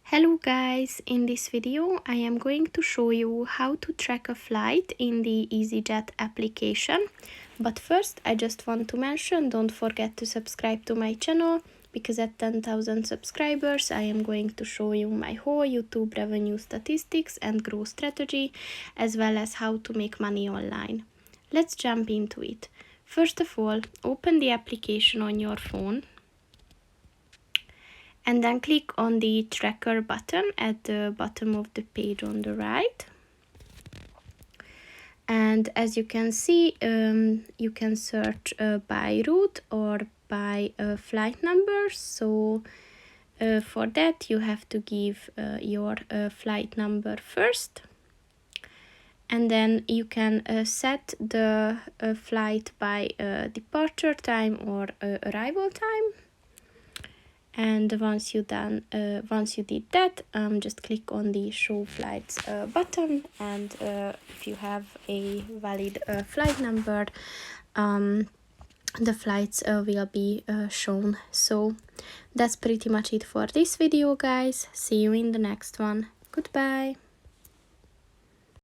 Hello guys, in this video I am going to show you how to track a flight in the EasyJet application. But first I just want to mention, don't forget to subscribe to my channel, because at 10,000 subscribers I am going to show you my whole YouTube revenue statistics and growth strategy, as well as how to make money online. Let's jump into it. First of all, open the application on your phone and then click on the tracker button at the bottom of the page on the right. And as you can see, you can search by route or by flight number. So for that you have to give your flight number first, and then you can set the flight by departure time or arrival time. And once you did that, just click on the show flights button, and if you have a valid flight number, the flights will be shown. So that's pretty much it for this video, guys. See you in the next one. Goodbye.